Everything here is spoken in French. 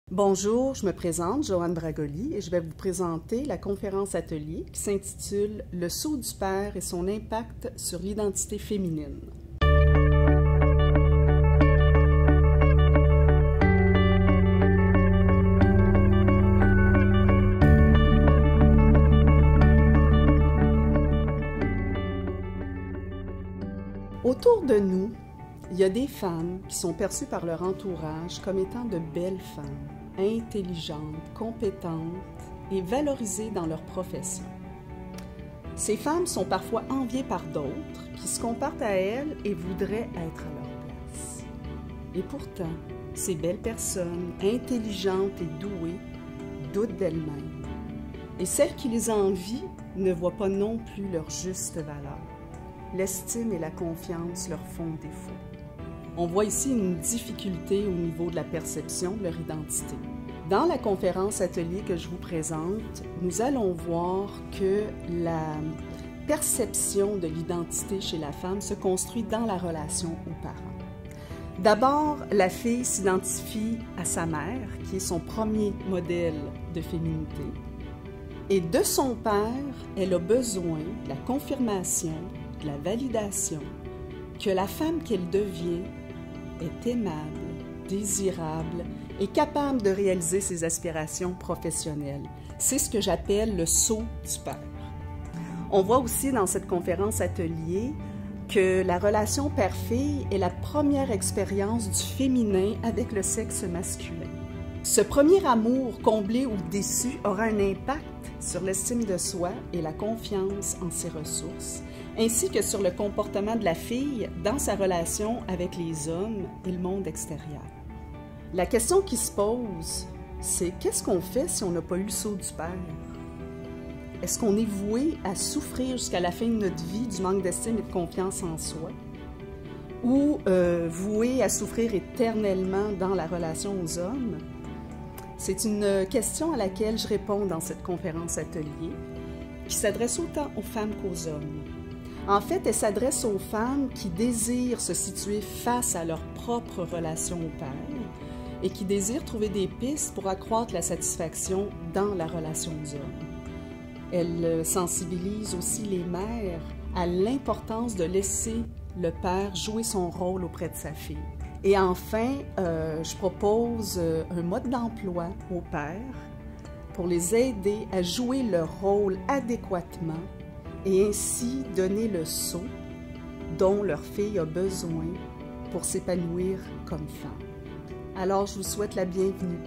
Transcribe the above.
Bonjour, je me présente, Joanne Bragoli, et je vais vous présenter la conférence atelier qui s'intitule « Le sceau du père et son impact sur l'identité féminine ». Autour de nous, il y a des femmes qui sont perçues par leur entourage comme étant de belles femmes, intelligentes, compétentes et valorisées dans leur profession. Ces femmes sont parfois enviées par d'autres qui se comparent à elles et voudraient être à leur place. Et pourtant, ces belles personnes, intelligentes et douées, doutent d'elles-mêmes. Et celles qui les envient ne voient pas non plus leur juste valeur. L'estime et la confiance leur font défaut. On voit ici une difficulté au niveau de la perception de leur identité. Dans la conférence atelier que je vous présente, nous allons voir que la perception de l'identité chez la femme se construit dans la relation aux parents. D'abord, la fille s'identifie à sa mère, qui est son premier modèle de féminité. Et de son père, elle a besoin de la confirmation, de la validation, que la femme qu'elle devient est aimable, désirable et capable de réaliser ses aspirations professionnelles. C'est ce que j'appelle le sceau du père. On voit aussi dans cette conférence atelier que la relation père-fille est la première expérience du féminin avec le sexe masculin. Ce premier amour comblé ou déçu aura un impact sur l'estime de soi et la confiance en ses ressources, ainsi que sur le comportement de la fille dans sa relation avec les hommes et le monde extérieur. La question qui se pose, c'est qu'est-ce qu'on fait si on n'a pas eu le sceau du père? Est-ce qu'on est voué à souffrir jusqu'à la fin de notre vie du manque d'estime et de confiance en soi? Ou voué à souffrir éternellement dans la relation aux hommes? C'est une question à laquelle je réponds dans cette conférence atelier, qui s'adresse autant aux femmes qu'aux hommes. En fait, elle s'adresse aux femmes qui désirent se situer face à leur propre relation au père et qui désirent trouver des pistes pour accroître la satisfaction dans la relation aux hommes. Elle sensibilise aussi les mères à l'importance de laisser le père jouer son rôle auprès de sa fille. Et enfin, je propose un mode d'emploi aux pères pour les aider à jouer leur rôle adéquatement et ainsi donner le sceau dont leur fille a besoin pour s'épanouir comme femme. Alors, je vous souhaite la bienvenue.